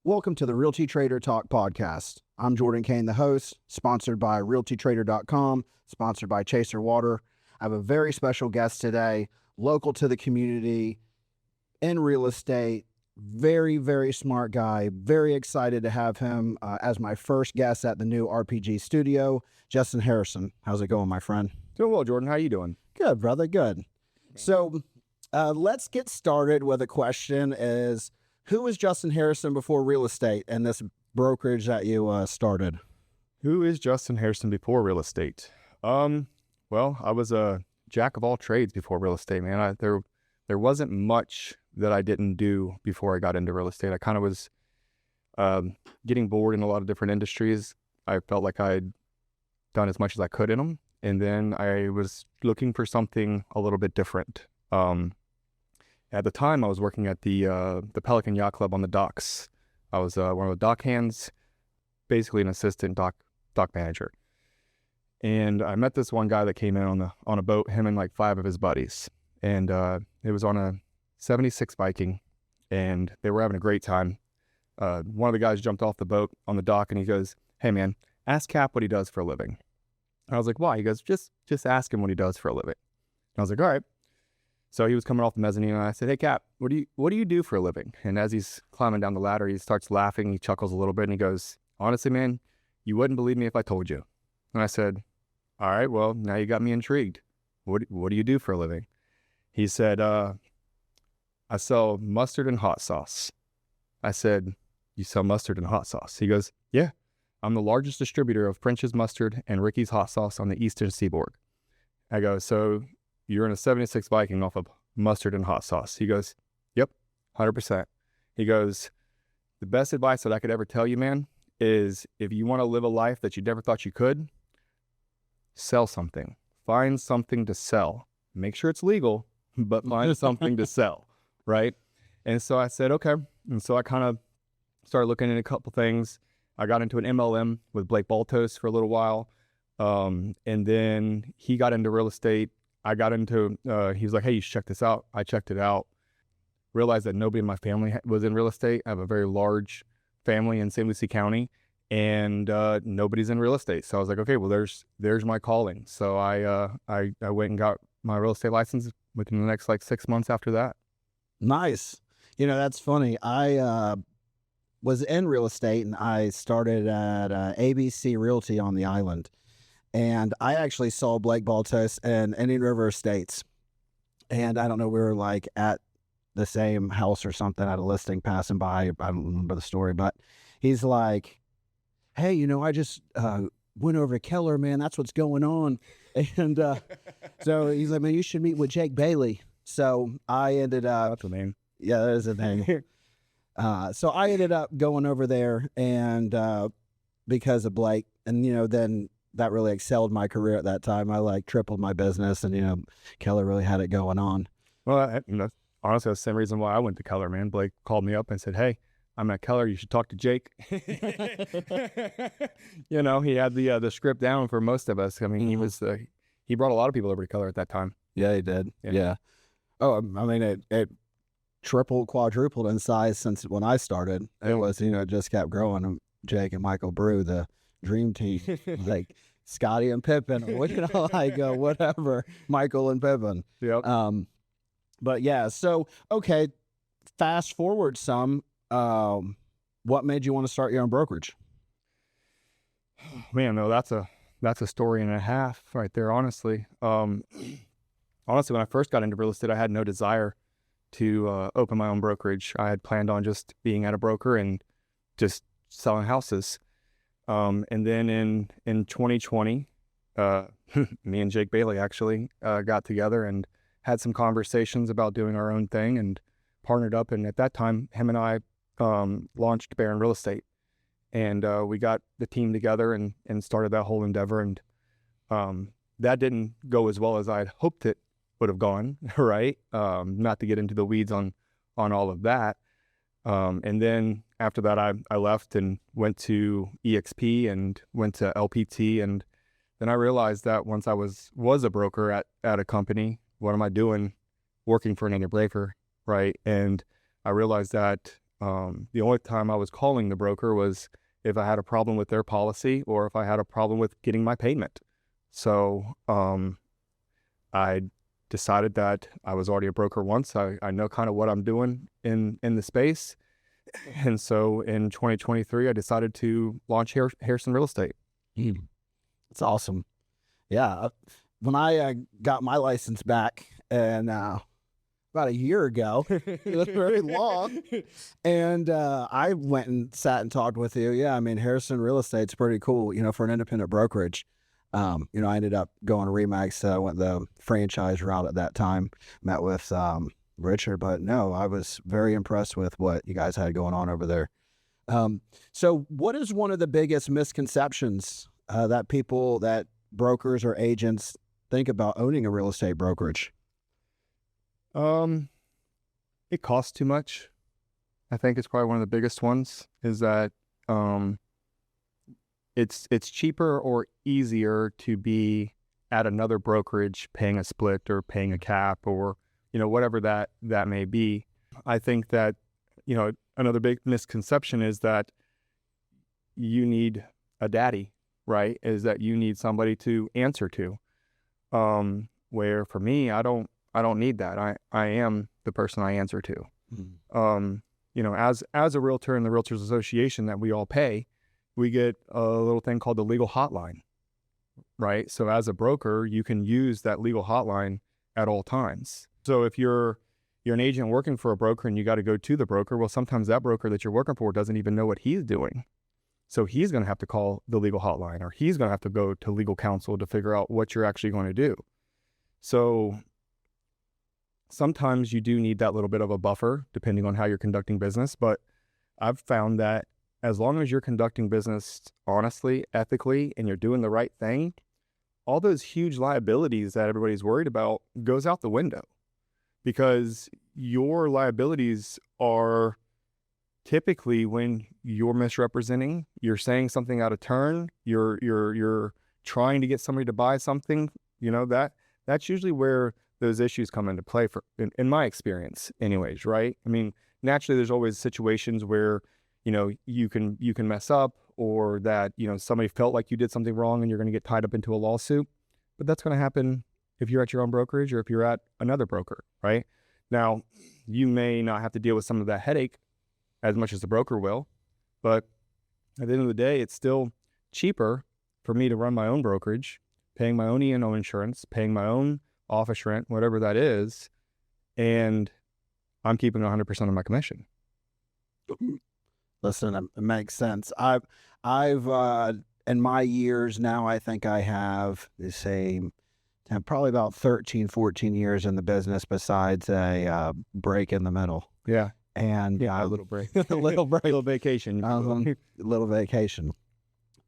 Welcome to the Realty Trader Talk podcast. I'm Jordan Kane, the host, sponsored by RealtyTrader.com, sponsored by Chaser Water. I have a very special guest today, local to the community, in real estate, very, very smart guy. Very excited to have him as my first guest at the new RPG studio, Justin Harrison. How's it going, my friend? Doing well, Jordan. How you doing? Good, brother, good. So let's get started with a question is, who was Justin Harrison before real estate and this brokerage that you started? Who is Justin Harrison before real estate? Well, I was a jack of all trades before real estate, man. There wasn't much that I didn't do before I got into real estate. I kind of was getting bored in a lot of different industries. I felt like I'd done as much as I could in them, and then I was looking for something a little bit different. At the time, I was working at the Pelican Yacht Club on the docks. I was one of the dock hands, basically an assistant dock manager. And I met this one guy that came in on a boat, him and like 5 of his buddies. And it was on a 76 Viking, and they were having a great time. One of the guys jumped off the boat on the dock, and he goes, "Hey, man, ask Cap what he does for a living." And I was like, "Why?" He goes, just ask him what he does for a living." And I was like, "All right." So he was coming off the mezzanine, and I said, "Hey, Cap, what do you do for a living?" And as he's climbing down the ladder, he starts laughing. He chuckles a little bit, and he goes, "Honestly, man, you wouldn't believe me if I told you." And I said, "All right, well, now you got me intrigued. What do you do for a living?" He said, "I sell mustard and hot sauce." I said, "You sell mustard and hot sauce?" He goes, "Yeah, I'm the largest distributor of French's mustard and Ricky's hot sauce on the Eastern Seaboard." I go, "So you're in a 76 Viking off of mustard and hot sauce?" He goes, "Yep, 100%. He goes, "The best advice that I could ever tell you, man, is if you want to live a life that you never thought you could, sell something. Find something to sell. Make sure it's legal, but find something to sell," right? And so I said, okay. And so I kind of started looking into a couple things. I got into an MLM with Blake Baltos for a little while. And then he got into real estate. I got into, he was like, "Hey, you should check this out." I checked it out, realized that nobody in my family was in real estate. I have a very large family in St. Lucie County, and nobody's in real estate. So I was like, okay, well, there's my calling. So I went and got my real estate license within the next like 6 months after that. Nice. You know, that's funny. I was in real estate, and I started at ABC Realty on the island. And I actually saw Blake Baltos in Indian River Estates. And I don't know, we were like at the same house or something at a listing passing by. I don't remember the story, but he's like, "Hey, you know, I just went over to Keller, man. That's what's going on." And so he's like, "Man, you should meet with Jake Bailey." So I ended up... That's the name. Yeah, that is a name. So I ended up going over there, and because of Blake, and, you know, then that really excelled my career at that time. I like tripled my business, and, you know, Keller really had it going on. Well, honestly, that's the same reason why I went to Keller, man. Blake called me up and said, "Hey, I'm at Keller. You should talk to Jake." You know, he had the script down for most of us. I mean, he brought a lot of people over to Keller at that time. Yeah, he did. Yeah. Oh, I mean, it tripled, quadrupled in size since when I started. It was, you know, it just kept growing. Jake and Michael Brew, the dream team, like Scotty and Pippen, or, you know, like whatever, Michael and Pippen. Yep. But yeah, so, okay, fast forward some, what made you want to start your own brokerage? Man, no, that's a story and a half right there, honestly. Honestly, when I first got into real estate, I had no desire to open my own brokerage. I had planned on just being at a broker and just selling houses. And then in 2020, me and Jake Bailey actually got together and had some conversations about doing our own thing and partnered up. And at that time, him and I launched Baron Real Estate. And we got the team together and started that whole endeavor. And that didn't go as well as I'd hoped it would have gone, right? Not to get into the weeds on all of that. And then after that, I left and went to EXP and went to LPT. And then I realized that once I was a broker at a company, what am I doing working for another broker, right? And I realized that The only time I was calling the broker was if I had a problem with their policy or if I had a problem with getting my payment. So I decided that I was already a broker once. I know kind of what I'm doing in the space. And so in 2023, I decided to launch Harrison Real Estate. It's awesome. Yeah. When I got my license back and about a year ago, it was very long, and I went and sat and talked with you. Yeah, I mean, Harrison Real Estate's pretty cool, for an independent brokerage. I ended up going to Remax. I went the franchise route at that time, met with Richard, but no, I was very impressed with what you guys had going on over there. So what is one of the biggest misconceptions that brokers or agents think about owning a real estate brokerage? It costs too much. I think it's probably one of the biggest ones is that it's cheaper or easier to be at another brokerage paying a split or paying a cap or whatever that may be. I think that another big misconception is that you need a daddy, right? Is that you need somebody to answer to. Where for me, I don't need that. I am the person I answer to. As a realtor in the Realtors Association that we all pay, we get a little thing called the legal hotline, right? So as a broker, you can use that legal hotline at all times. So if you're an agent working for a broker and you got to go to the broker, well, sometimes that broker that you're working for doesn't even know what he's doing. So he's going to have to call the legal hotline or he's going to have to go to legal counsel to figure out what you're actually going to do. So sometimes you do need that little bit of a buffer depending on how you're conducting business. But I've found that as long as you're conducting business honestly, ethically, and you're doing the right thing, all those huge liabilities that everybody's worried about goes out the window because your liabilities are typically when you're misrepresenting, you're saying something out of turn, you're trying to get somebody to buy something, that's usually where those issues come into play in my experience anyways, right? I mean, naturally there's always situations where, you can mess up or that, somebody felt like you did something wrong and you're going to get tied up into a lawsuit, but that's going to happen if you're at your own brokerage or if you're at another broker, right? Now, you may not have to deal with some of that headache as much as the broker will, but at the end of the day, it's still cheaper for me to run my own brokerage, paying my own E&O insurance, paying my own office rent, whatever that is, and I'm keeping 100% of my commission. Listen, it makes sense. I've in my years now, I think I have the same, probably about 13, 14 years in the business besides a break in the middle. Yeah. And a little break, a little break, little vacation, little vacation.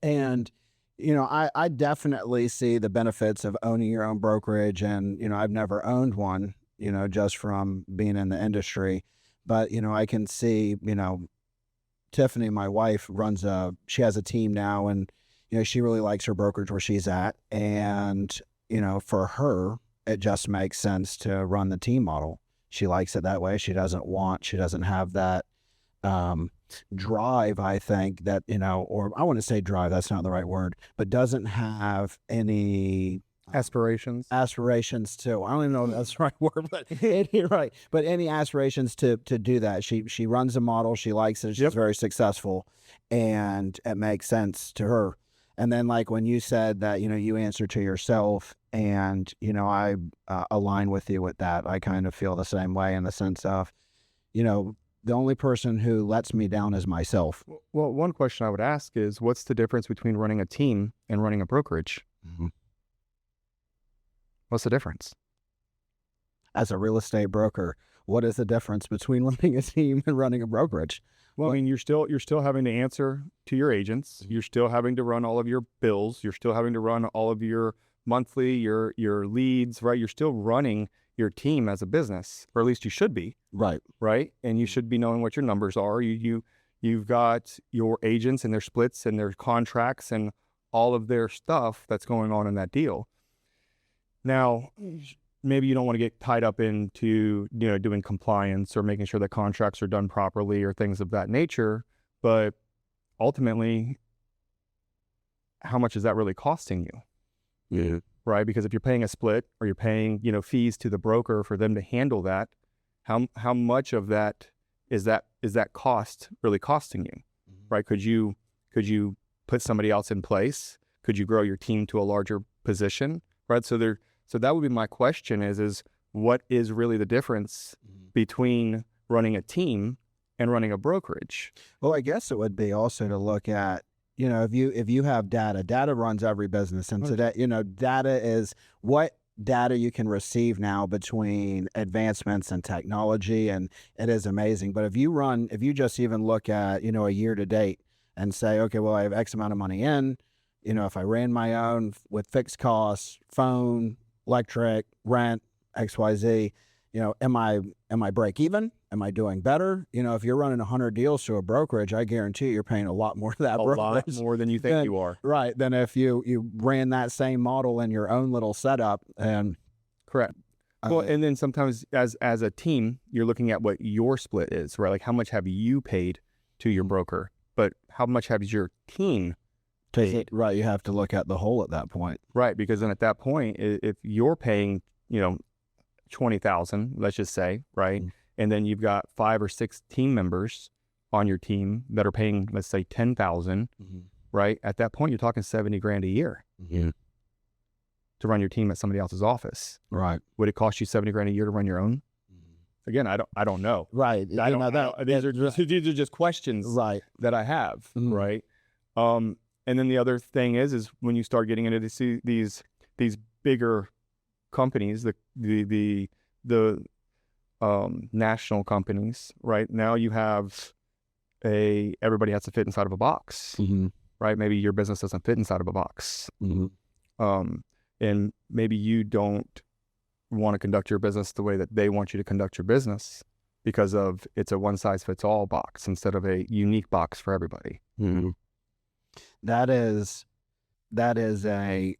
And, I definitely see the benefits of owning your own brokerage. And, I've never owned one, just from being in the industry. But, I can see, Tiffany, my wife, she has a team now and, she really likes her brokerage where she's at. And, for her, it just makes sense to run the team model. She likes it that way. She doesn't have that drive, I think, that, or I want to say drive, that's not the right word, but doesn't have any aspirations to, I don't even know if that's the right word, but you're right. But any aspirations to do that. She runs a model. She likes it. She's very successful and it makes sense to her. And then like when you said that, you answer to yourself and, I align with you with that. I kind of feel the same way in the sense of, the only person who lets me down is myself. Well, one question I would ask is what's the difference between running a team and running a brokerage? Mm-hmm. What's the difference? As a real estate broker, what is the difference between running a team and running a brokerage? Well, I mean, you're still having to answer to your agents. You're still having to run all of your bills. You're still having to run all of your monthly, your leads, right? You're still running your team as a business, or at least you should be. Right. Right. And you should be knowing what your numbers are. You've got your agents and their splits and their contracts and all of their stuff that's going on in that deal. Now, maybe you don't want to get tied up into, doing compliance or making sure that contracts are done properly or things of that nature. But ultimately, how much is that really costing you? Yeah. Right? Because if you're paying a split or you're paying, fees to the broker for them to handle that, how much of that is that cost really costing you? Right? Could you put somebody else in place? Could you grow your team to a larger position? Right? So that would be my question is what is really the difference between running a team and running a brokerage? Well, I guess it would be also to look at, if you have data runs every business. And so that, data is what data you can receive now between advancements and technology. And it is amazing. But if you just even look at, a year to date and say, okay, well, I have X amount of money in, if I ran my own with fixed costs, phone, electric, rent, XYZ, am I break even? Am I doing better? If you're running 100 deals to a brokerage, I guarantee you're paying a lot more to that brokerage. A lot more than you think you are. Right. Than if you ran that same model in your own little setup. And correct. Well, and then sometimes as a team, you're looking at what your split is, right? Like how much have you paid to your broker, but how much has your team paid? Right. You have to look at the whole at that point. Right. Because then at that point, if you're paying, $20,000, let's just say, right? And then you've got 5 or 6 team members on your team that are paying, let's say, $10,000, right? At that point, you're talking $70,000 a year to run your team at somebody else's office. Right. Would it cost you $70,000 a year to run your own? Again, I don't know. Right. These are just questions that I have. Right. And then the other thing is when you start getting into these bigger companies, the national companies, right? Now you have everybody has to fit inside of a box, right? Maybe your business doesn't fit inside of a box. And maybe you don't want to conduct your business the way that they want you to conduct your business because of it's a one size fits all box instead of a unique box for everybody. That is a,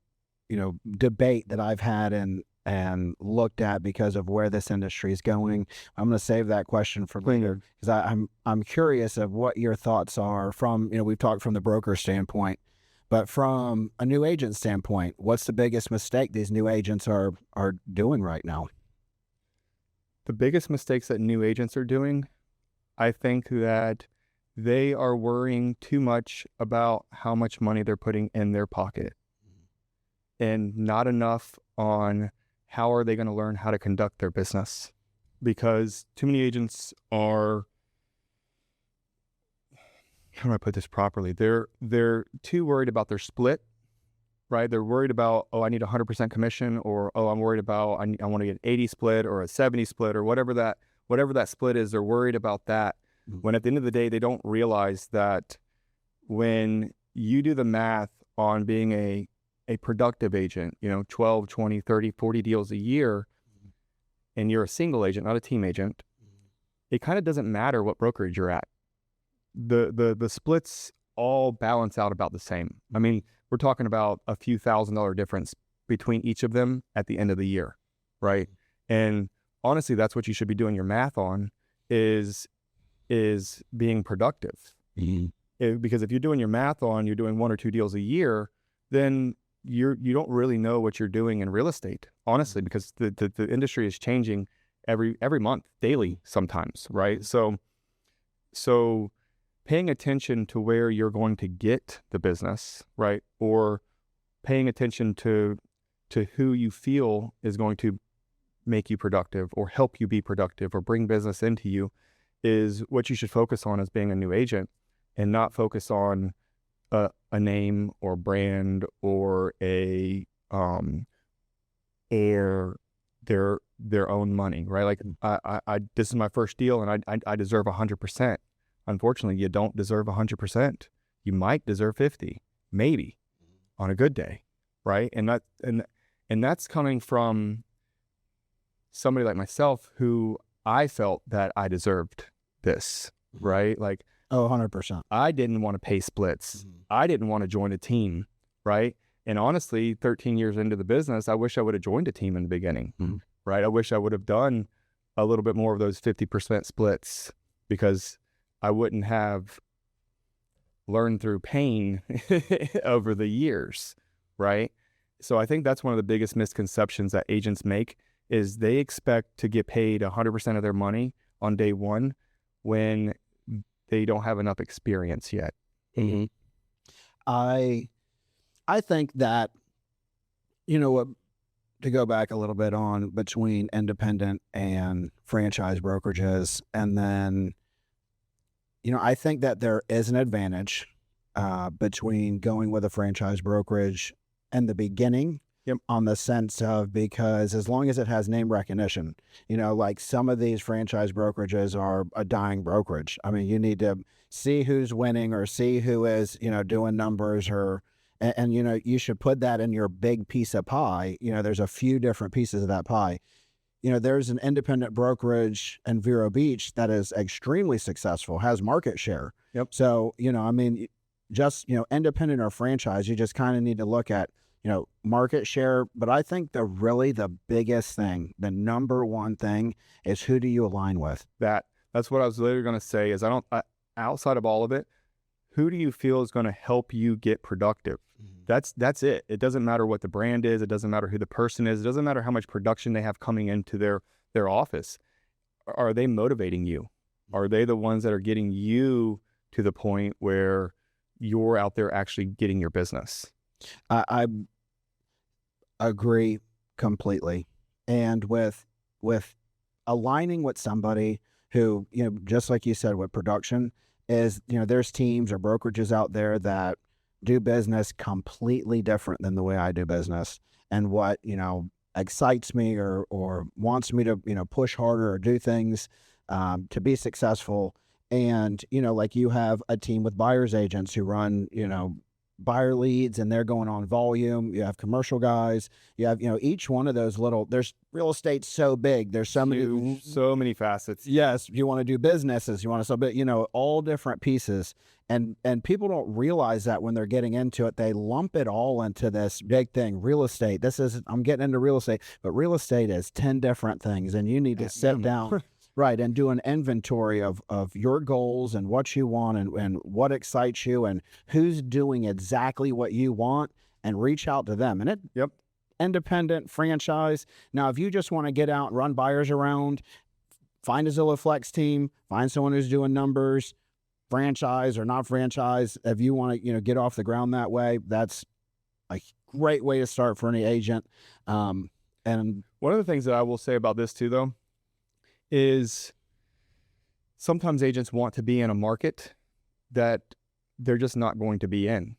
debate that I've had and looked at because of where this industry is going. I'm going to save that question for later because I'm curious of what your thoughts are from, we've talked from the broker standpoint, but from a new agent standpoint, what's the biggest mistake these new agents are doing right now? The biggest mistakes that new agents are doing, I think that they are worrying too much about how much money they're putting in their pocket and not enough on how are they going to learn how to conduct their business, because too many agents are, how do I put this properly? They're too worried about their split, right? They're worried about, I need 100% commission, or, I'm worried about, I want to get an 80 split or a 70 split or whatever that split is. They're worried about that. When at the end of the day, they don't realize that when you do the math on being a productive agent, 12, 20, 30, 40 deals a year, and you're a single agent, not a team agent, it kind of doesn't matter what brokerage you're at. The splits all balance out about the same. I mean, we're talking about a few $1,000 difference between each of them at the end of the year, right? And honestly, that's what you should be doing your math on is being productive. Because if you're doing your math on, you're doing 1 or 2 deals a year, then you don't really know what you're doing in real estate, honestly, because the industry is changing every month, daily sometimes, right? So paying attention to where you're going to get the business, right? Or paying attention to who you feel is going to make you productive or help you be productive or bring business into you is what you should focus on as being a new agent, and not focus on a name or brand or their own money, right? Like I this is my first deal and I deserve 100%. Unfortunately, you don't deserve 100%. You might deserve 50, maybe on a good day, right? And that's coming from somebody like myself who I felt that I deserved this, right? Like, 100%. I didn't want to pay splits. I didn't want to join a team, right? And honestly, 13 years into the business, I wish I would have joined a team in the beginning, right? I wish I would have done a little bit more of those 50% splits, because I wouldn't have learned through pain over the years, right? So I think that's one of the biggest misconceptions that agents make, is they expect to get paid 100% of their money on day one when they don't have enough experience yet. Mm-hmm. I think that, you know what, to go back a little bit on between independent and franchise brokerages, and then, you know, I think that there is an advantage between going with a franchise brokerage in the beginning. Yep. On the sense of, because as long as it has name recognition, you know, like some of these franchise brokerages are a dying brokerage. I mean, you need to see who's winning or see who is, you know, doing numbers, or, and you know, you should put that in your big piece of pie. You know, there's a few different pieces of that pie. You know, there's an independent brokerage in Vero Beach that is extremely successful, has market share. Yep. So, you know, I mean, just, you know, independent or franchise, you just kind of need to look at, you know, market share. But I think the biggest thing, the number one thing, is who do you align with? That's what I was literally going to say, is outside of all of it, who do you feel is going to help you get productive? That's it. It doesn't matter what the brand is. It doesn't matter who the person is. It doesn't matter how much production they have coming into their office. Are they motivating you? Are they the ones that are getting you to the point where you're out there actually getting your business? I agree completely. And with aligning with somebody who, you know, just like you said, with production, is, you know, there's teams or brokerages out there that do business completely different than the way I do business. And what, you know, excites me or wants me to, you know, push harder or do things to be successful. And, you know, like you have a team with buyer's agents who run, you know, buyer leads, and they're going on volume. You have commercial guys. You have, you know, each one of those little, there's real estate so big. There's so many facets. Yes. You want to do businesses, you want to sell, but, you know, all different pieces. And people don't realize that when they're getting into it, they lump it all into this big thing, real estate. I'm getting into real estate, but real estate is 10 different things, and you need to sit down. Right. And do an inventory of your goals and what you want and what excites you and who's doing exactly what you want, and reach out to them. And independent, franchise. Now, if you just want to get out and run buyers around, find a Zillow Flex team, find someone who's doing numbers, franchise or not franchise. If you want to, you know, get off the ground that way, that's a great way to start for any agent. And one of the things that I will say about this too, though, is sometimes agents want to be in a market that they're just not going to be in,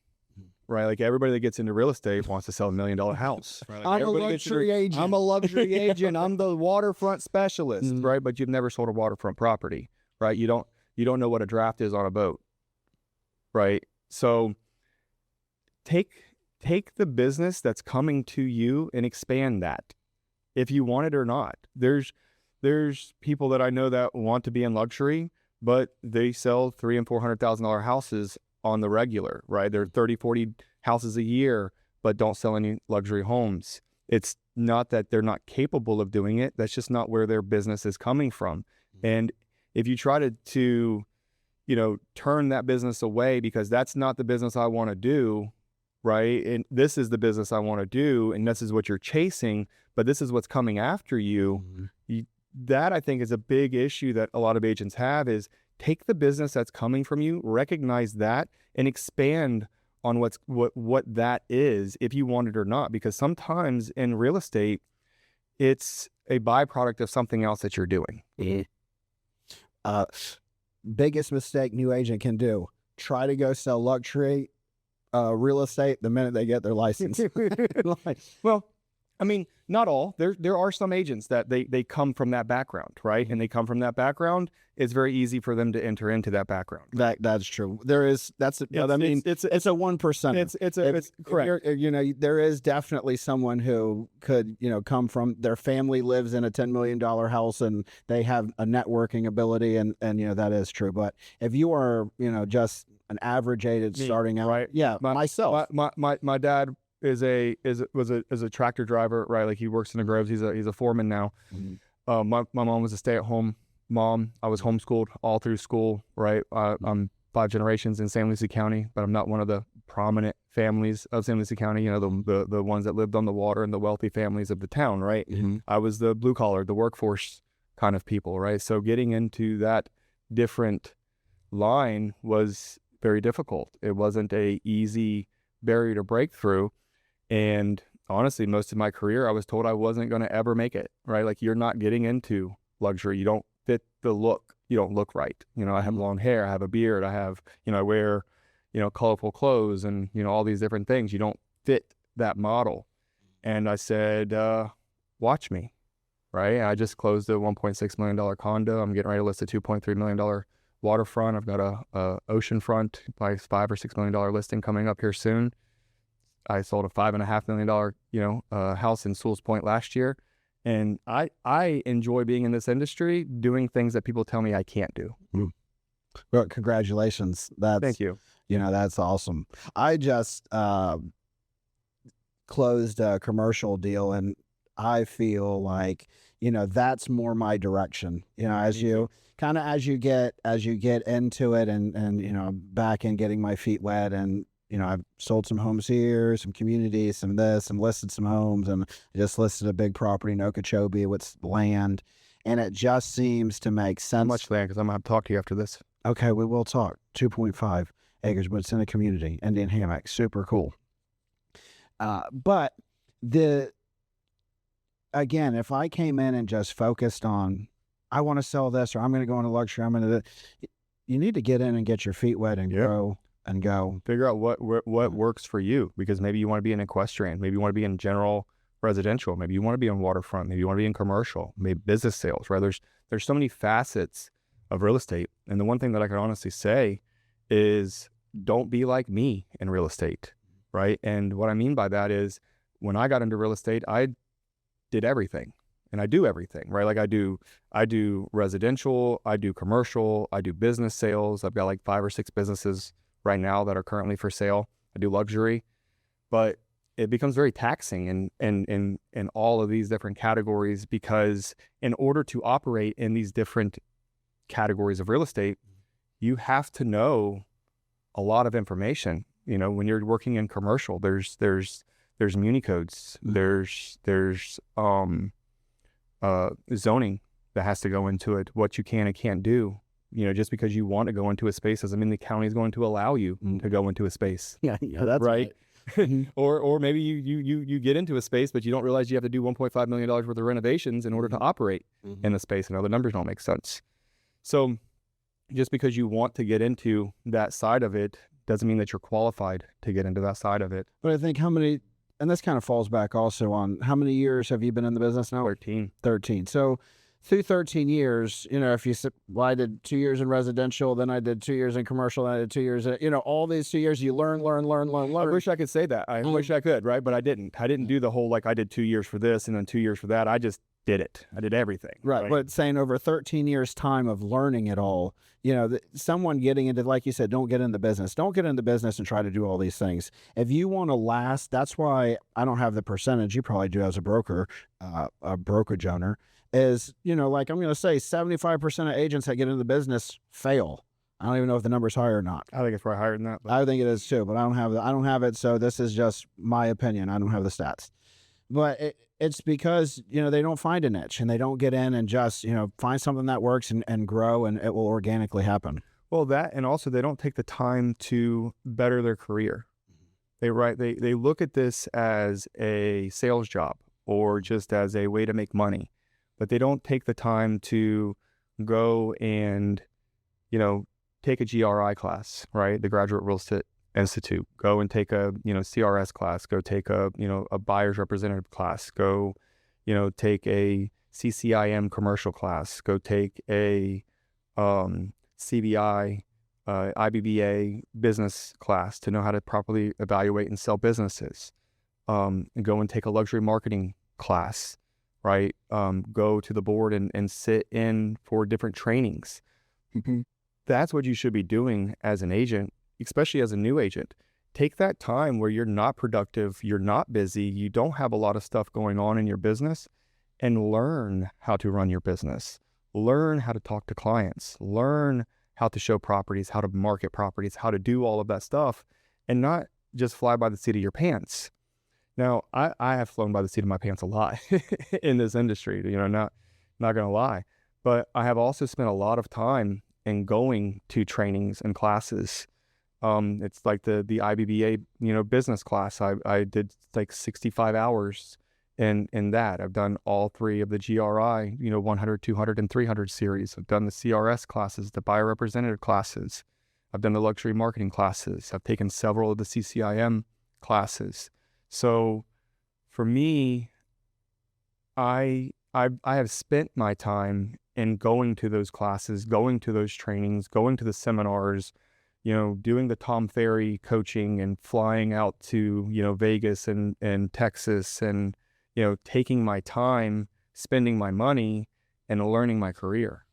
right? Like everybody that gets into real estate wants to sell $1 million house. Right? Like I'm a luxury agent. I'm a luxury agent. I'm the waterfront specialist, right? But you've never sold a waterfront property, right? You don't know what a draft is on a boat, right? So take the business that's coming to you and expand that, if you want it or not. There's people that I know that want to be in luxury, but they sell $300,000 and $400,000 houses on the regular, right? They're 30, 40 houses a year, but don't sell any luxury homes. It's not that they're not capable of doing it. That's just not where their business is coming from. And if you try to, you know, turn that business away because that's not the business I want to do, right? And this is the business I want to do, and this is what you're chasing, but this is what's coming after you. That, I think, is a big issue that a lot of agents have, is take the business that's coming from you, recognize that, and expand on what that is, if you want it or not. Because sometimes in real estate, it's a byproduct of something else that you're doing. Biggest mistake new agent can do: try to go sell luxury real estate the minute they get their license. Well, I mean, not all. There are some agents that they come from that background, right? And they come from that background. It's very easy for them to enter into that background. That's true. It's a 1%. It's correct. You know, there is definitely someone who could, you know, come from, their family lives in a $10 million house and they have a networking ability, and you know, that is true. But if you are, you know, just an average agent starting out, right? Yeah, myself. My dad was a tractor driver, right? Like he works in the groves. He's a foreman now. My mom was a stay-at-home mom. I was homeschooled all through school, right? I'm 5 generations in San Luis County, but I'm not one of the prominent families of San Luis County, you know, the ones that lived on the water and the wealthy families of the town, right? I was the blue collar, the workforce kind of people, right? So getting into that different line was very difficult. It wasn't a easy barrier to break through. And honestly, most of my career, I was told I wasn't going to ever make it, right? Like, you're not getting into luxury. You don't fit the look. You don't look right. You know, I have long hair, I have a beard, I have, you know, I wear, you know, colorful clothes and, you know, all these different things. You don't fit that model. And I said, watch me, right? I just closed a $1.6 million condo. I'm getting ready to list a $2.3 million waterfront. I've got a oceanfront by $5 or $6 million listing coming up here soon. I sold a $5.5 million, house in Sewell's Point last year. And I enjoy being in this industry, doing things that people tell me I can't do. Well, congratulations. Thank you. You know, that's awesome. I just closed a commercial deal, and I feel like, you know, that's more my direction. You know, as you get into it and you know, back in getting my feet wet, and you know, I've sold some homes here, some communities, some this, and listed some homes, and I just listed a big property in Okeechobee with land, and it just seems to make sense. How much land? Because I'm going to have to talk to you after this. Okay, we will talk. 2.5 acres, but it's in a community, Indian hammock, super cool. But again, if I came in and just focused on, I want to sell this, or I'm going to go into luxury, you need to get in and get your feet wet and grow and go. Figure out what works for you, because maybe you want to be in equestrian, maybe you want to be in general residential, maybe you want to be on waterfront, maybe you want to be in commercial, maybe business sales, right? There's so many facets of real estate. And the one thing that I can honestly say is, don't be like me in real estate, right? And what I mean by that is, when I got into real estate, I did everything, and I do everything, right? Like I do residential, I do commercial, I do business sales. I've got like 5 or 6 businesses right now that are currently for sale. I do luxury, but it becomes very taxing in all of these different categories, because in order to operate in these different categories of real estate, you have to know a lot of information. You know, when you're working in commercial, there's muni codes, there's zoning that has to go into it, what you can and can't do. You know, just because you want to go into a space doesn't mean the county is going to allow you to go into a space. Yeah, that's right. Or maybe you get into a space, but you don't realize you have to do $1.5 million worth of renovations in order to operate in the space, and other numbers don't make sense. So just because you want to get into that side of it doesn't mean that you're qualified to get into that side of it. But I think and this kind of falls back also on, how many years have you been in the business now? 13. So through 13 years, you know, if you said, well, I did 2 years in residential, then I did 2 years in commercial, and I did 2 years, you know, all these 2 years, you learn. I wish I could say that. I wish I could, right? But I didn't do the whole, like, I did 2 years for this and then 2 years for that. I just did it. I did everything. Right. But saying over 13 years time of learning it all, you know, someone getting into, like you said, don't get in the business. Don't get in the business and try to do all these things. If you want to last, that's why I don't have the percentage you probably do as a broker, a brokerage owner, is, you know, like I'm going to say 75% of agents that get into the business fail. I don't even know if the number's higher or not. I think it's probably higher than that. I think it is too, but I don't have it. So this is just my opinion. I don't have the stats, but it's because, you know, they don't find a niche, and they don't get in and just, you know, find something that works and grow, and it will organically happen. Well, that, and also they don't take the time to better their career. They look at this as a sales job or just as a way to make money, but they don't take the time to go and, you know, take a GRI class, right? The Graduate Real Estate Institute. Go and take a, you know, CRS class. Go take a, you know, a buyer's representative class. Go, you know, take a CCIM commercial class. Go take a CBI, IBBA business class to know how to properly evaluate and sell businesses. And go and take a luxury marketing class, right? Go to the board and sit in for different trainings. That's what you should be doing as an agent, especially as a new agent, take that time where you're not productive, you're not busy, you don't have a lot of stuff going on in your business, and learn how to run your business. Learn how to talk to clients, learn how to show properties, how to market properties, how to do all of that stuff, and not just fly by the seat of your pants. Now, I have flown by the seat of my pants a lot in this industry, not going to lie. But I have also spent a lot of time in going to trainings and classes. It's like the IBBA, business class. I did like 65 hours in that. I've done all 3 of the GRI, 100, 200, and 300 series. I've done the CRS classes, the buyer representative classes. I've done the luxury marketing classes. I've taken several of the CCIM classes. So for me, I have spent my time in going to those classes, going to those trainings, going to the seminars, doing the Tom Ferry coaching and flying out to, Vegas and Texas and, taking my time, spending my money, and learning my career.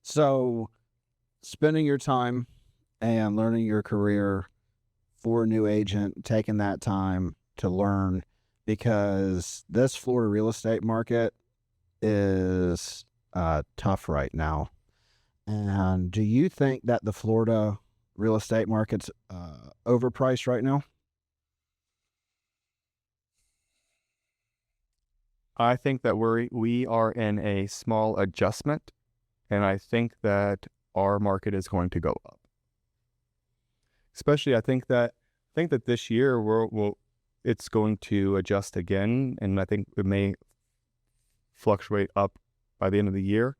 So spending your time and learning your career for a new agent, taking that time to learn, because this Florida real estate market is tough right now. And do you think that the Florida real estate market's overpriced right now? I think that we are in a small adjustment, and I think that our market is going to go up. Especially, I think that this year it's going to adjust again, and I think it may fluctuate up by the end of the year.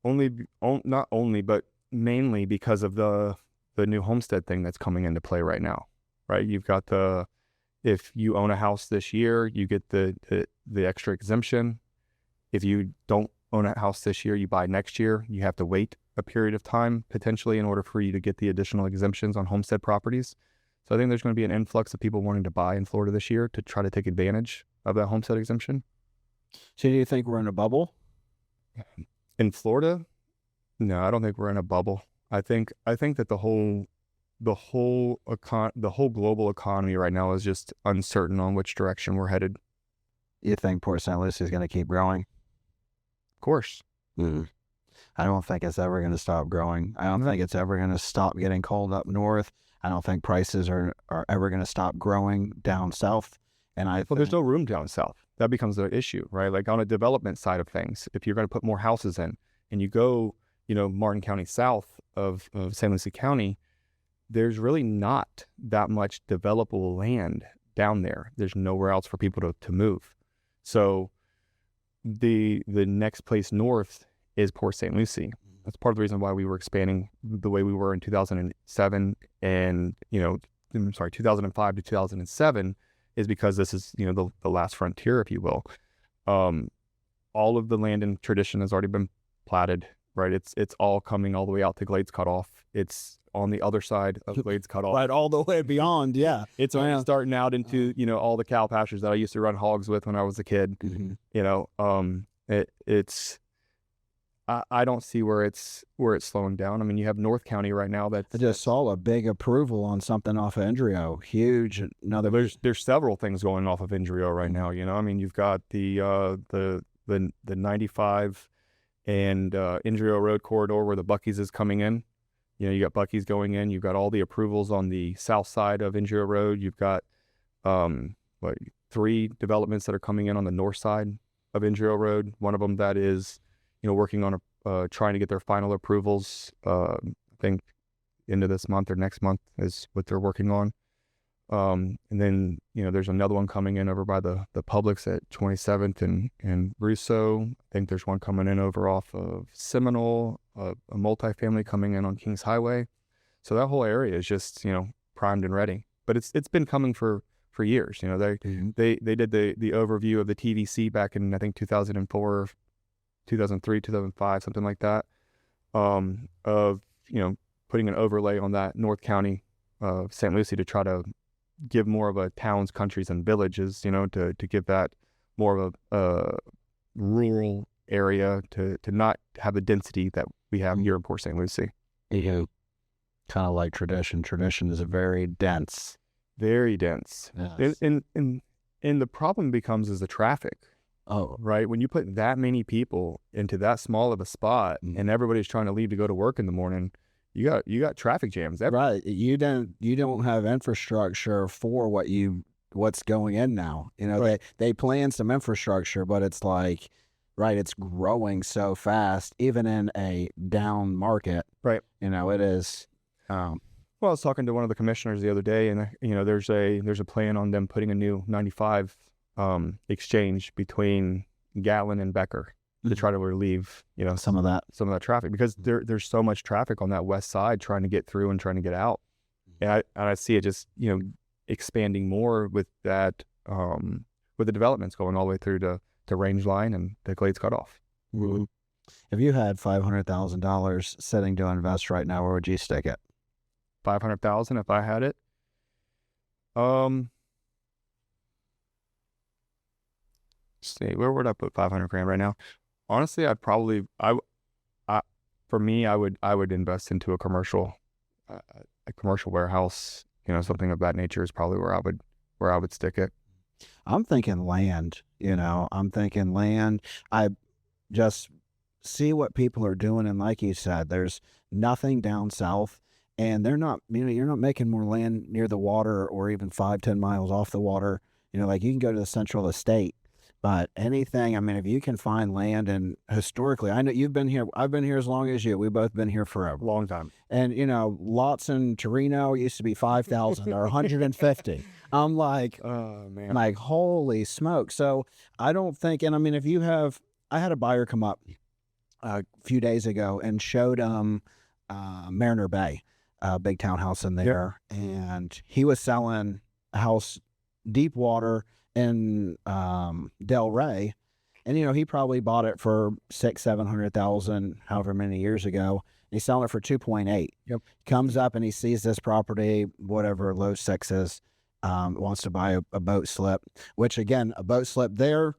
Not only, but mainly because of the new homestead thing that's coming into play right now, right? You've got if you own a house this year, you get the extra exemption. If you don't own a house this year, you buy next year, you have to wait a period of time potentially in order for you to get the additional exemptions on homestead properties. So I think there's going to be an influx of people wanting to buy in Florida this year to try to take advantage of that homestead exemption. So do you think we're in a bubble? In Florida? No, I don't think we're in a bubble. I think that the whole global economy right now is just uncertain on which direction we're headed. You think Port St. Lucie is going to keep growing? Of course. I don't think it's ever going to stop growing. I don't think it's ever going to stop getting cold up north. I don't think prices are ever going to stop growing down south. And there's no room down south. That becomes the issue, right? Like on a development side of things, if you're going to put more houses in and you go, Martin County south of St. Lucie County, there's really not that much developable land down there. There's nowhere else for people to move. So the next place north is Port St. Lucie. That's part of the reason why we were expanding the way we were in 2007 and, 2005 to 2007 is because this is, the last frontier, if you will. All of the land in tradition has already been platted, right? It's all coming all the way out to Glades Cutoff. It's on the other side of Glades Cutoff. Right, all the way beyond, yeah. It's starting out into, all the cow pastures that I used to run hogs with when I was a kid. I don't see where it's slowing down. I mean, you have North County right now I just saw a big approval on something off of Indrio. Huge. There's several things going off of Indrio right now. I mean, you've got the 95 and Indrio Road corridor where the Buc-ee's is coming in. You got Buc-ee's going in. You've got all the approvals on the south side of Indrio Road. You've got 3 developments that are coming in on the north side of Indrio Road. One of them that is working on trying to get their final approvals. I think into this month or next month is what they're working on. And then, there's another one coming in over by the Publix at 27th and Russo. I think there's one coming in over off of Seminole, a multifamily coming in on Kings Highway. So that whole area is just, primed and ready. But it's been coming for years. They did the overview of the TVC back in, I think, 2004, 2003, 2005, something like that, of, putting an overlay on that North County of St. Lucie to try to give more of a towns, countries, and villages, to give that more of a rural area to not have the density that we have here in Port St. Lucie. Kind of like tradition. Tradition is a very dense. very dense. Yes. And the problem becomes is the traffic, Oh, right? When you put that many people into that small of a spot and everybody's trying to leave to go to work in the morning, you got traffic jams. right. You don't have infrastructure for what's going in now. You know, Right. they plan some infrastructure, but it's like, right, it's growing so fast, even in a down market. Right. You know, it is. Well, I was talking to one of the commissioners the other day, and there's a plan on them putting a new 95 exchange between Gatlin and Becker to try to relieve Some of that. traffic, because there's so much traffic on that west side trying to get through and trying to get out, and I see it just expanding more with that with the developments going all the way through to Range Line and the Glades Cutoff. Mm-hmm. If you had $500,000 sitting to invest right now, where would you stick it? 500,000 if I had it. See, where would I put 500 grand right now? Honestly, for me, I would invest into a commercial warehouse. Something of that nature is probably where I would stick it. I'm thinking land. I just see what people are doing, and like you said, there's nothing down south, and they're not. You're not making more land near the water or even 5-10 miles off the water. Like you can go to the central of the state, but anything. I mean, if you can find land, and historically, I know you've been here. I've been here as long as you. We've both been here forever. Long time. And lots in Torino used to be 5,000 or 150. I'm like, oh man, like holy smoke. So I don't think, and I mean, I had a buyer come up a few days ago and showed Mariner Bay, a big townhouse in there, and he was selling a house deep water in Del Rey, and he probably bought it for $600,000-700,000 however many years ago. He's selling it for 2.8. Yep. Comes up and he sees this property, whatever low sixes, wants to buy a boat slip, which again, a boat slip there,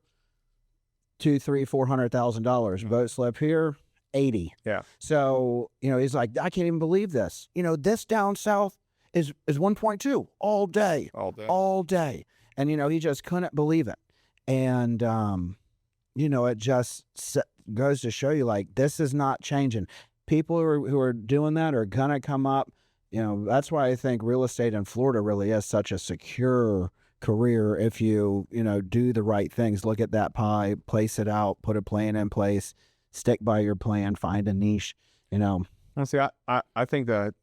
$200,000-400,000. Boat slip here, 80. Yeah. So, he's like, I can't even believe this. This down south is 1.2 all day. All day. And, he just couldn't believe it. And, it just goes to show you, like, this is not changing. People who are doing that are going to come up. That's why I think real estate in Florida really is such a secure career if you, do the right things. Look at that pie, place it out, put a plan in place, stick by your plan, find a niche, Honestly, I think that,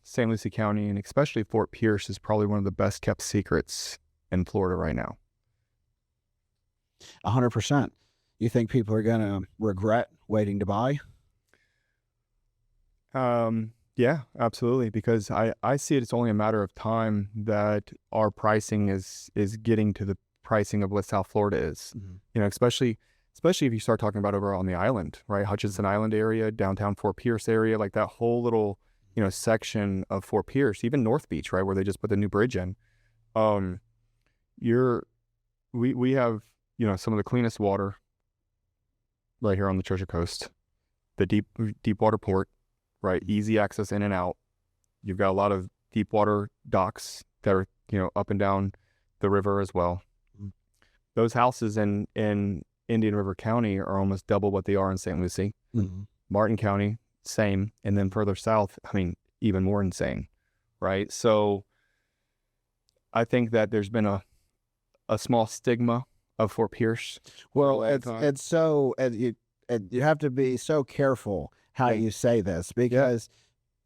St. Lucie County and especially Fort Pierce is probably one of the best kept secrets in Florida right now. 100%. You think people are going to regret waiting to buy? Yeah, absolutely. Because I see it's only a matter of time that our pricing is getting to the pricing of what South Florida is. Mm-hmm. Especially if you start talking about over on the island, right? Hutchinson Island area, downtown Fort Pierce area, like that whole little, section of Fort Pierce, even North Beach, right? Where they just put the new bridge in. We have, some of the cleanest water right here on the Treasure Coast, the deep water port, right? Easy access in and out. You've got a lot of deep water docks that are, up and down the river as well. Mm-hmm. Those houses in Indian River County are almost double what they are in St. Lucie. Mm-hmm. Martin County, same. And then further south, even more insane, right? So I think that there's been a small stigma of Fort Pierce. Well, it's so, you have to be so careful how you say this, because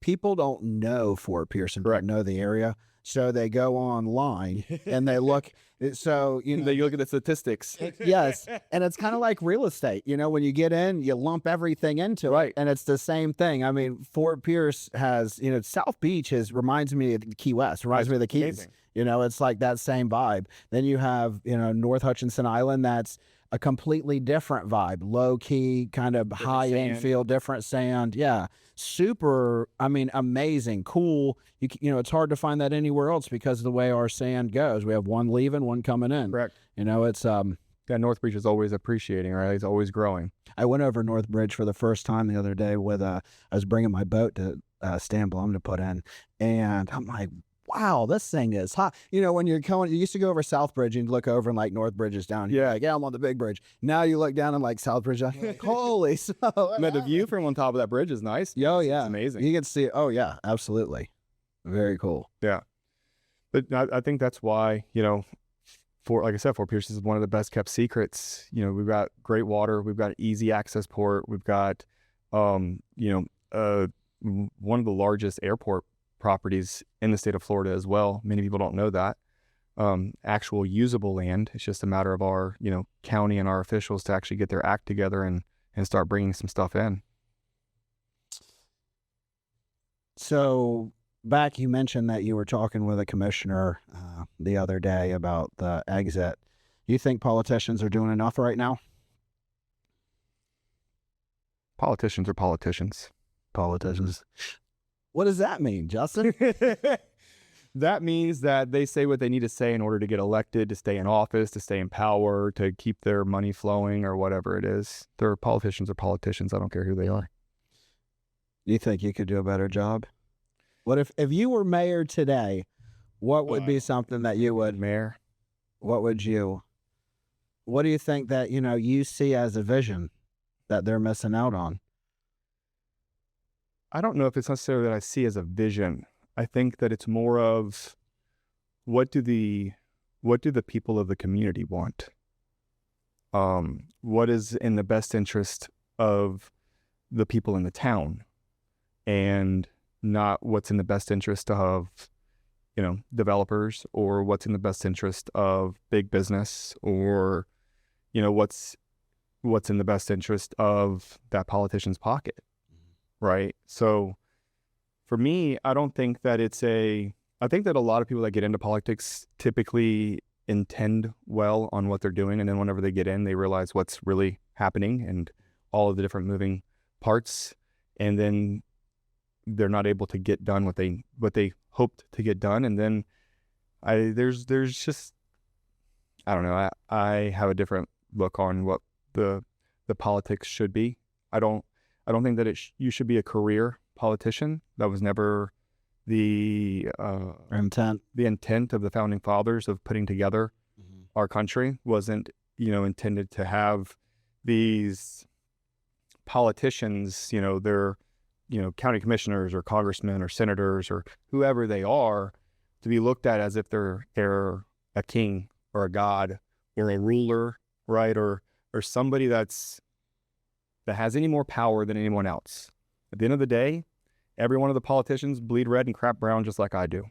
people don't know Fort Pierce and don't know the area. So they go online and they look. So, they look at the statistics. Yes. And it's kind of like real estate. When you get in, you lump everything into it. And it's the same thing. I mean, Fort Pierce has, South Beach reminds me of Key West, reminds me of the Keys. Amazing. It's like that same vibe. Then you have, North Hutchinson Island. That's a completely different vibe. Low key, kind of high end feel, different sand. Yeah. Super, amazing, cool. It's hard to find that anywhere else because of the way our sand goes. We have one leaving, one coming in. Correct. It's North Beach is always appreciating, right? It's always growing. I went over North Bridge for the first time the other day with I was bringing my boat to stand blown to put in. And I'm like, wow, this thing is hot. You know, when you're going, you used to go over Southbridge and look over and like Northbridge is down here. Yeah. Like, yeah, I'm on the big bridge. Now you look down and like Southbridge, like, holy snow. Man, the view from on top of that bridge is nice. Oh, It's yeah. amazing. You can see it. Oh, yeah, absolutely. Very cool. Yeah. But I think that's why, you know, like I said, Fort Pierce is one of the best kept secrets. You know, we've got great water, we've got easy access port, we've got, you know, one of the largest airport properties in the state of Florida as well. Many people don't know that. Actual usable land. It's just a matter of our, you know, county and our officials to actually get their act together and start bringing some stuff in. So back, you mentioned that you were talking with a commissioner the other day about the exit. You think politicians are doing enough right now? Politicians are politicians. Politicians. What does that mean, Justin? That means that they say what they need to say in order to get elected, to stay in office, to stay in power, to keep their money flowing or whatever it is. They're politicians or politicians. I don't care who they are. Do you think you could do a better job? What if you were mayor today, what would be something that you would, Mayor? what do you think that, you know, you see as a vision that they're missing out on? I don't know if it's necessarily that I see as a vision. I think that it's more of what do the people of the community want? What is in the best interest of the people in the town, and not what's in the best interest of, you know, developers, or what's in the best interest of big business, or, you know, what's in the best interest of that politician's pocket. Right. So for me, I don't think that I think that a lot of people that get into politics typically intend well on what they're doing. And then whenever they get in, they realize what's really happening and all of the different moving parts. And then they're not able to get done what they hoped to get done. And then there's just, I don't know. I have a different look on what the politics should be. I don't think that you should be a career politician. That was never the intent of the founding fathers of putting together our country. Wasn't, you know, intended to have these politicians, you know, they're, you know, county commissioners or congressmen or senators or whoever they are, to be looked at as if they're a king or a god or a ruler, right? Or somebody that has any more power than anyone else. At the end of the day, every one of the politicians bleed red and crap brown just like I do.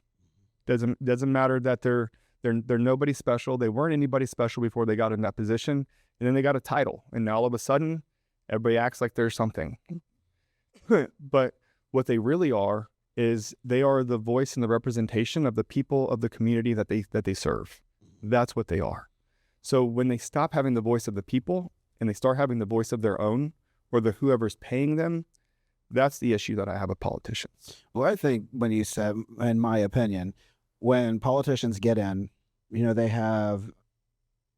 Doesn't matter that they're nobody special. They weren't anybody special before they got in that position, and then they got a title, and now all of a sudden, everybody acts like they're something. But what they really are is they are the voice and the representation of the people of the community that they serve. That's what they are. So when they stop having the voice of the people and they start having the voice of their own, or whoever's paying them, that's the issue that I have with politicians. Well, I think when you said, in my opinion, when politicians get in, you know, they have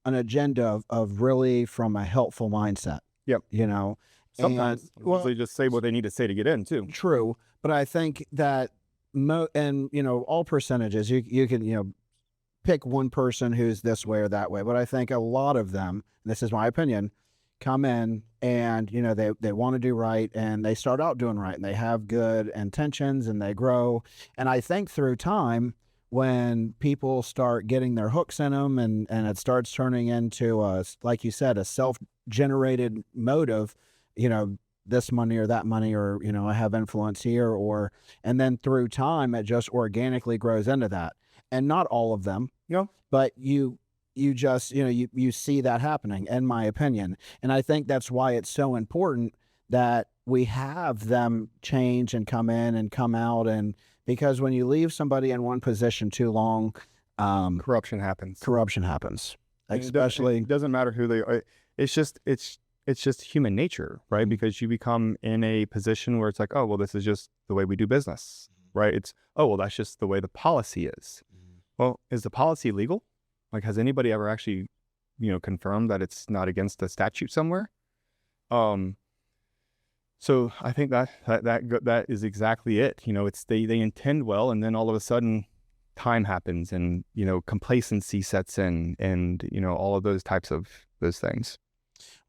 an agenda of really from a helpful mindset. Yep. You know, sometimes they just say what they need to say to get in too. True. But I think that, and, you know, all percentages, you can, you know, pick one person who's this way or that way. But I think a lot of them, this is my opinion, come in and, you know, they want to do right, and they start out doing right, and they have good intentions, and they grow. And I think through time, when people start getting their hooks in them, and it starts turning into like you said, a self-generated motive, you know, this money or that money, or, you know, I have influence here, and then through time, it just organically grows into that. And not all of them, you know, but you just, you know, you see that happening, in my opinion. And I think that's why it's so important that we have them change and come in and come out. And because when you leave somebody in one position too long, corruption happens. Especially, it doesn't matter who they are. It's just human nature, right? Mm-hmm. Because you become in a position where it's like, oh, well, this is just the way we do business, right? It's, oh, well, that's just the way the policy is. Mm-hmm. Well, is the policy legal? Like, has anybody ever actually, you know, confirmed that it's not against the statute somewhere? So I think that is exactly it. It's they intend well, and then all of a sudden time happens, and complacency sets in, and all of those types of those things.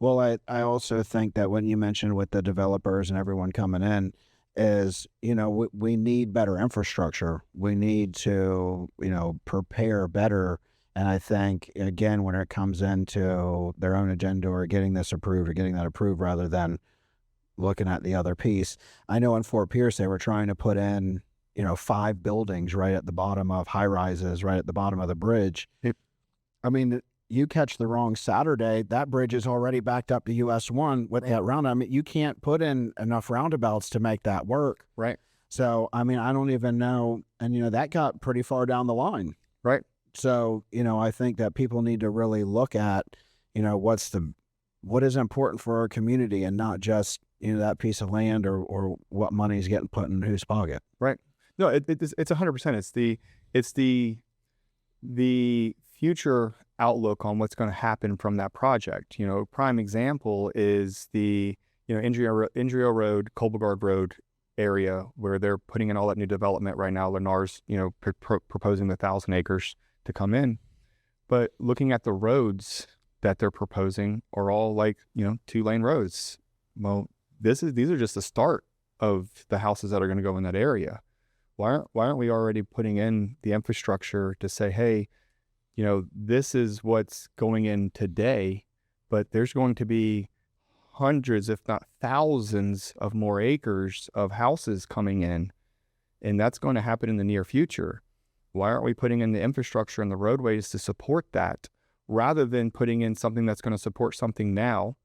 Well, I also think that when you mentioned with the developers and everyone coming in is, we need better infrastructure. We need to, prepare better. And I think, again, when it comes into their own agenda or getting this approved or getting that approved rather than looking at the other piece, I know in Fort Pierce, they were trying to put in, 5 buildings right at the bottom of high rises, right at the bottom of the bridge. Yep. I mean, you catch the wrong Saturday, that bridge is already backed up to US 1 with that round. I mean, you can't put in enough roundabouts to make that work. Right. So, I mean, I don't even know. And, that got pretty far down the line. Right. So, I think that people need to really look at, what is important for our community and not just, that piece of land or what money is getting put in whose pocket. Right. No, it's 100%. It's the future outlook on what's going to happen from that project. Prime example is the Indrio Road, Colbogard Road area where they're putting in all that new development right now. Lennar's proposing the 1,000 acres to come in, but looking at the roads that they're proposing are all like 2-lane roads. Well, these are just the start of the houses that are going to go in that area. Why aren't we already putting in the infrastructure to say, hey, this is what's going in today, but there's going to be hundreds, if not thousands of more acres of houses coming in, and that's going to happen in the near future. Why aren't we putting in the infrastructure and the roadways to support that rather than putting in something that's going to support something now?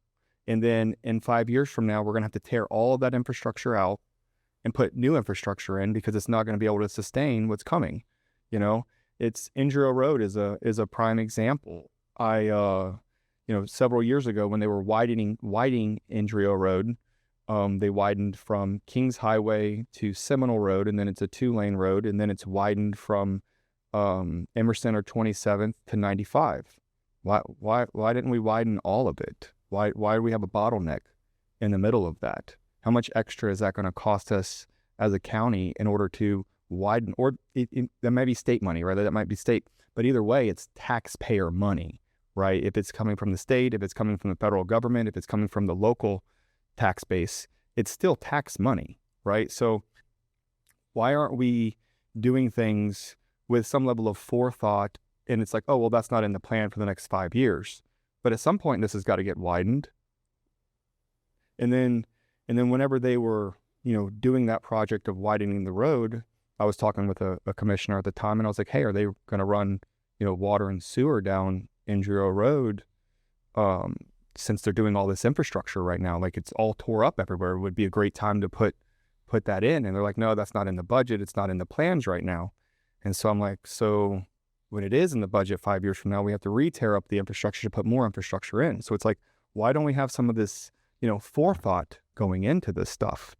And then in 5 years from now, we're going to have to tear all of that infrastructure out and put new infrastructure in because it's not going to be able to sustain what's coming. It's Indrio Road is a prime example. Several years ago when they were widening Indrio Road, they widened from Kings Highway to Seminole Road, and then it's a 2-lane road, and then it's widened from Emerson or 27th to 95. Why didn't we widen all of it? Why do we have a bottleneck in the middle of that? How much extra is that going to cost us as a county in order to widen? Or that might be state money, right? That might be state. But either way, it's taxpayer money, right? If it's coming from the state, if it's coming from the federal government, if it's coming from the local tax base, it's still tax money, right? So why aren't we doing things with some level of forethought? And it's like, oh, well, that's not in the plan for the next 5 years. But at some point, this has got to get widened. And then whenever they were, doing that project of widening the road, I was talking with a commissioner at the time, and I was like, hey, are they going to run, water and sewer down Indrio Road since they're doing all this infrastructure right now? Like, it's all tore up everywhere. It would be a great time to put that in. And they're like, no, that's not in the budget. It's not in the plans right now. And so I'm like, so when it is in the budget 5 years from now, we have to re-tear up the infrastructure to put more infrastructure in. So it's like, why don't we have some of this, forethought going into this stuff?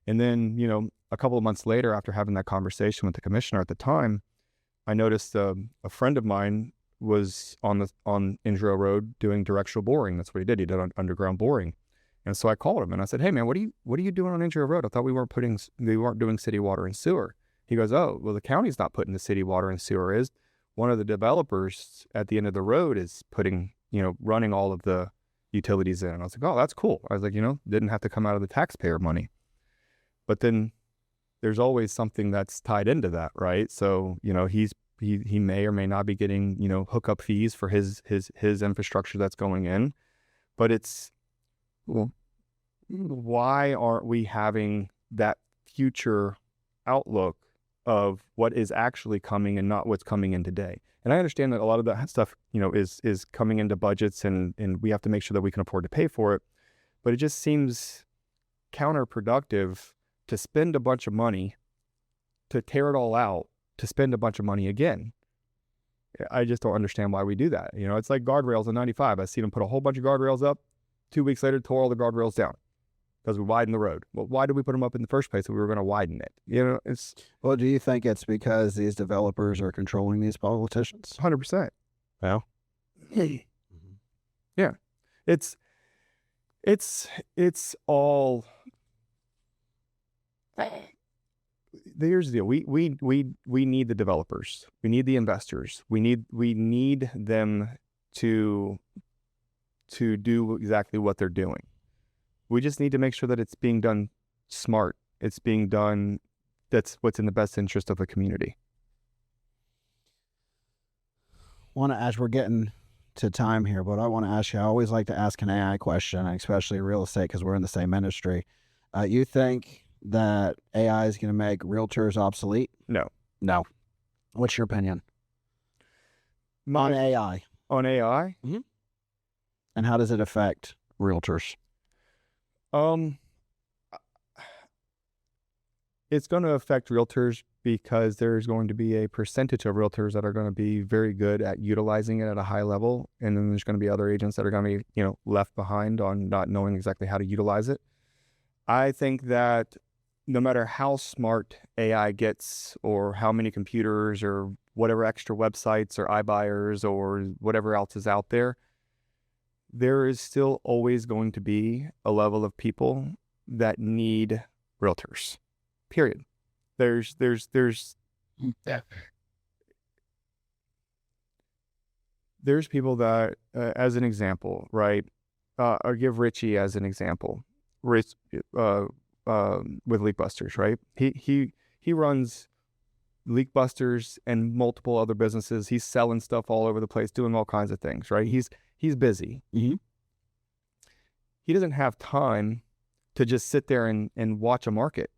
And then, a couple of months later, after having that conversation with the commissioner at the time, I noticed a friend of mine was on Indrio Road doing directional boring. That's what he did. He did underground boring. And so I called him and I said, hey man, what are you doing on Indrio Road? I thought we weren't doing city water and sewer. He goes, oh, well, the county's not putting the city water and sewer. Is one of the developers at the end of the road is putting, running all of the utilities in. And I was like, oh, that's cool. I was like, didn't have to come out of the taxpayer money. But then there's always something that's tied into that, right? So, he may or may not be getting, hookup fees for his infrastructure that's going in. But it's, well, why aren't we having that future outlook of what is actually coming and not what's coming in today? And I understand that a lot of that stuff, is coming into budgets and we have to make sure that we can afford to pay for it. But it just seems counterproductive to spend a bunch of money, to tear it all out, to spend a bunch of money again. I just don't understand why we do that. It's like guardrails in 95. I seen them put a whole bunch of guardrails up. 2 weeks later, tore all the guardrails down because we widened the road. Well, why did we put them up in the first place if we were going to widen it? Well, do you think it's because these developers are controlling these politicians? 100%. Well, yeah, it's all Here's the deal. We need the developers. We need the investors. We need them to do exactly what they're doing. We just need to make sure that it's being done smart. It's being done, that's what's in the best interest of the community. Want to ask, we're getting to time here, but I want to ask you, I always like to ask an AI question, especially real estate, because we're in the same industry. You think that AI is going to make realtors obsolete? No. No. What's your opinion on AI? On AI? Mm-hmm. And how does it affect realtors? It's going to affect realtors because there's going to be a percentage of realtors that are going to be very good at utilizing it at a high level. And then there's going to be other agents that are going to be, left behind on not knowing exactly how to utilize it. I think that no matter how smart AI gets or how many computers or whatever extra websites or iBuyers or whatever else is out there, there is still always going to be a level of people that need realtors, period. There's people that, as an example, right? Or give Richie as an example. Rich, with Leak Busters, right? He runs Leak Busters and multiple other businesses. He's selling stuff all over the place, doing all kinds of things, right? He's busy. Mm-hmm. He doesn't have time to just sit there and watch a market,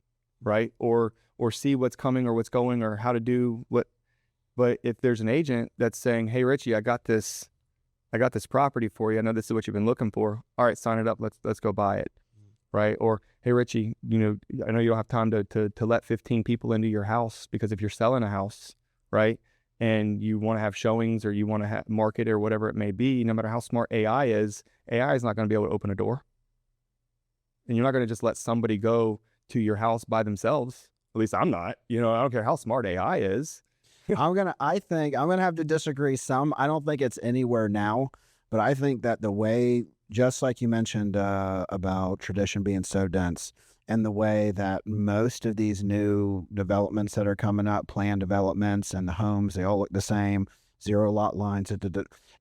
right? Or see what's coming or what's going or how to do what. But if there's an agent that's saying, "Hey, Richie, I got this property for you. I know this is what you've been looking for. All right, sign it up. Let's go buy it." Right? Or, "Hey, Richie, I know you don't have time to let 15 people into your house because if you're selling a house, right, and you want to have showings or you want to market or whatever it may be, no matter how smart AI is not going to be able to open a door. And you're not going to just let somebody go to your house by themselves. At least I'm not. I don't care how smart AI is. I think I'm gonna have to disagree some. I don't think it's anywhere now, but I think that the way, just like you mentioned about tradition being so dense, and the way that most of these new developments that are coming up, planned developments and the homes, they all look the same, zero lot lines.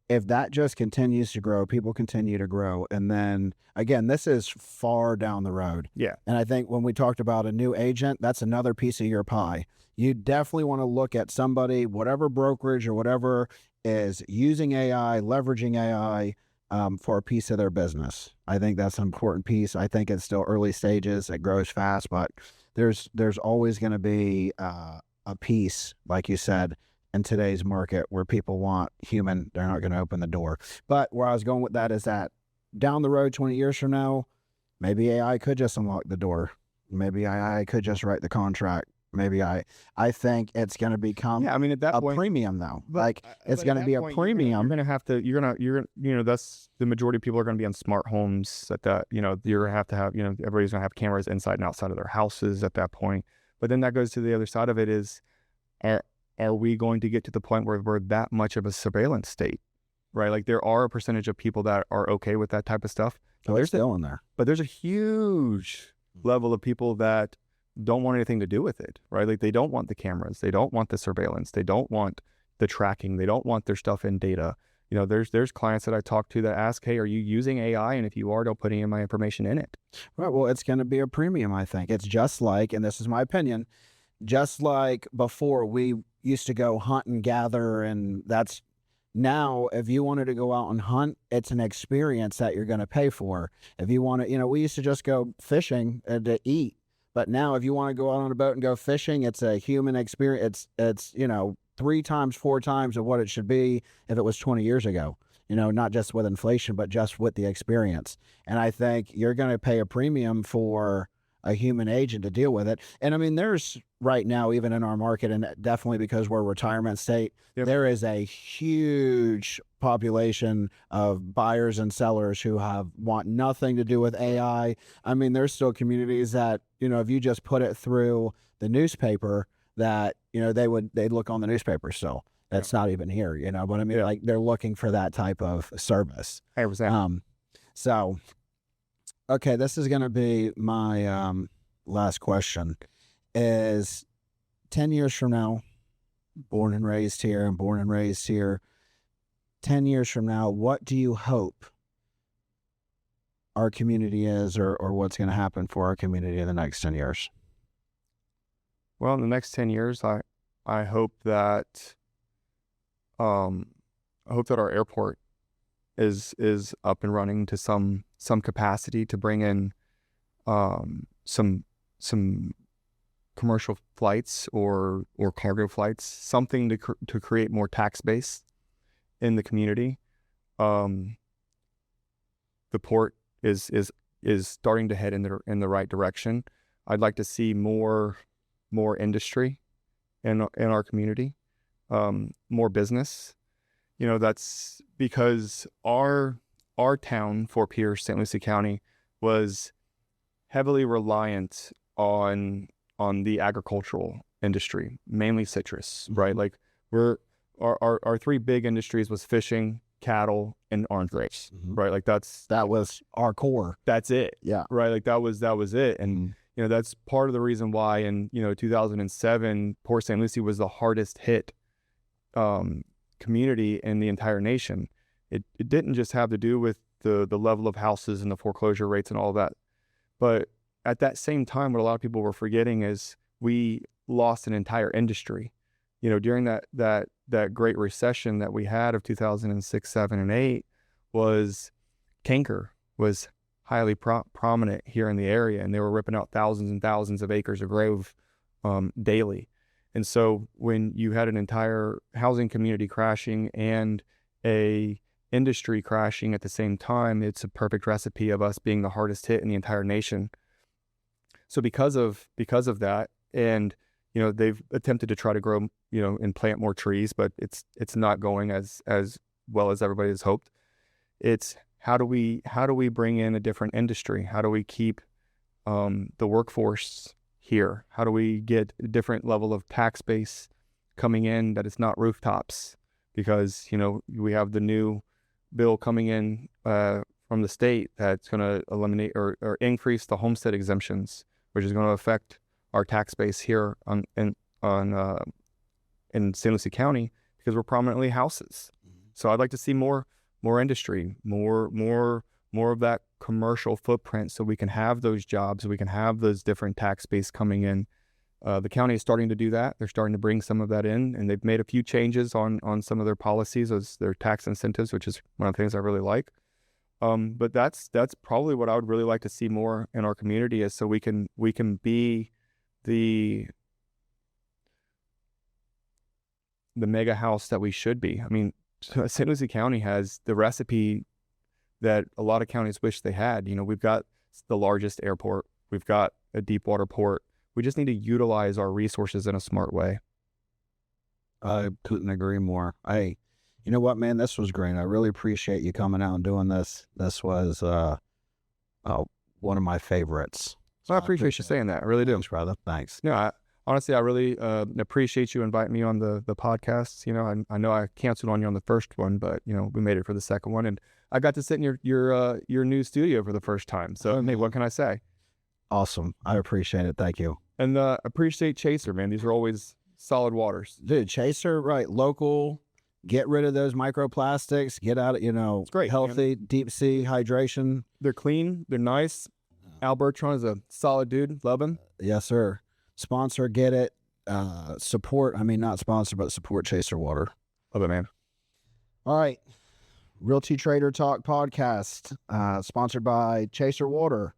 If that just continues to grow, people continue to grow. And then again, this is far down the road. Yeah. And I think when we talked about a new agent, that's another piece of your pie. You definitely want to look at somebody, whatever brokerage or whatever is using AI, leveraging AI for a piece of their business. I think that's an important piece. I think it's still early stages. It grows fast, but there's always going to be a piece, like you said, in today's market where people want human. They're not going to open the door. But where I was going with that is that down the road, 20 years from now, maybe AI could just unlock the door. Maybe AI could just write the contract. Maybe I think it's going to become at that point, premium though. It's going to be a premium. You're going to have to, that's the majority of people are going to be on smart homes at that, you're going to have, everybody's going to have cameras inside and outside of their houses at that point. But then that goes to the other side of it is, are we going to get to the point where we're that much of a surveillance state, right? Like there are a percentage of people that are okay with that type of stuff. So they're still in there. But there's a huge level of people that don't want anything to do with it, right? Like they don't want the cameras, they don't want the surveillance, they don't want the tracking, they don't want their stuff in data. There's clients that I talk to that ask, "Hey, are you using AI? And if you are, don't put any of my information in it." Right. Well, it's going to be a premium, I think. It's just like, and this is my opinion, just like before we used to go hunt and gather, and that's now, if you wanted to go out and hunt, it's an experience that you're going to pay for. If you want to, we used to just go fishing to eat. But now if you want to go out on a boat and go fishing, it's a human experience. It's 3 times, 4 times of what it should be if it was 20 years ago, not just with inflation, but just with the experience. And I think you're going to pay a premium for a human agent to deal with it. And I mean, there's right now, even in our market, and definitely because we're a retirement state, there is a huge population of buyers and sellers who want nothing to do with AI. I mean, there's still communities that, if you just put it through the newspaper, that, they'd look on the newspaper still. That's not even here, but I mean, like they're looking for that type of service. 100%. So, okay, this is going to be my last question is 10 years from now, born and raised here, 10 years from now, what do you hope our community is, or what's going to happen for our community in the next 10 years? Well, in the next 10 years, I hope that our airport is up and running to some capacity to bring in some commercial flights or cargo flights, something to create more tax base in the community. The port is starting to head in the right direction. I'd like to see more industry in our community, more business. You know, that's because our town, Fort Pierce, St. Lucie County, was heavily reliant on the agricultural industry, mainly citrus, right? Like our three big industries was fishing, cattle, and orange grapes, right? Like that was our core. That's it. Yeah. Right. Like that was it. And you know, that's part of the reason why in 2007, Port St. Lucie was the hardest hit community in the entire nation. It didn't just have to do with the level of houses and the foreclosure rates and all that, but at that same time, what a lot of people were forgetting is we lost an entire industry. You know, during that Great Recession that we had of 2006, 7, and 8, was canker was highly prominent here in the area, and they were ripping out thousands and thousands of acres of grove daily. And so when you had an entire housing community crashing and a industry crashing at the same time, it's a perfect recipe of us being the hardest hit in the entire nation. So because of that, and they've attempted to try to grow, and plant more trees, but it's not going as well as everybody has hoped. It's how do we bring in a different industry? How do we keep the workforce here? How do we get a different level of tax base coming in that it's not rooftops? Because we have the new bill coming in from the state that's going to eliminate or increase the homestead exemptions, which is going to affect our tax base here in St. Lucie County, because we're prominently houses. So I'd like to see more industry, more of that commercial footprint, so we can have those jobs, so we can have those different tax base coming in. The county is starting to do that. They're starting to bring some of that in, and they've made a few changes on some of their policies as their tax incentives, which is one of the things I really like. But that's probably what I would really like to see more in our community, is so we can be the mega house that we should be. I mean, St. Lucie County has the recipe that a lot of counties wish they had. We've got the largest airport. We've got a deep water port. We just need to utilize our resources in a smart way. I couldn't agree more. Hey, you know what, man? This was great. I really appreciate you coming out and doing this. This was one of my favorites. So I appreciate you saying that. I really do. Thanks, brother. Thanks. Honestly, I really appreciate you inviting me on the podcast. I know I canceled on you on the first one, but we made it for the second one, and I got to sit in your new studio for the first time. So hey, what can I say? Awesome. I appreciate it. Thank you. And appreciate Chaser, man. These are always solid waters. Dude, Chaser, right? Local. Get rid of those microplastics. Get out of, it's great, healthy, man. Deep sea hydration. They're clean. They're nice. Al Bertrand is a solid dude. Love him. Yes, sir. Sponsor, get it. Support. I mean, not sponsor, but support Chaser Water. Love it, man. All right. Realty Trader Talk podcast, sponsored by Chaser Water,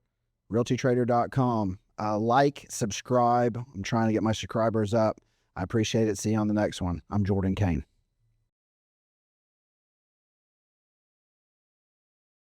realtytrader.com. Like, subscribe. I'm trying to get my subscribers up. I appreciate it. See you on the next one. I'm Jordan Kane.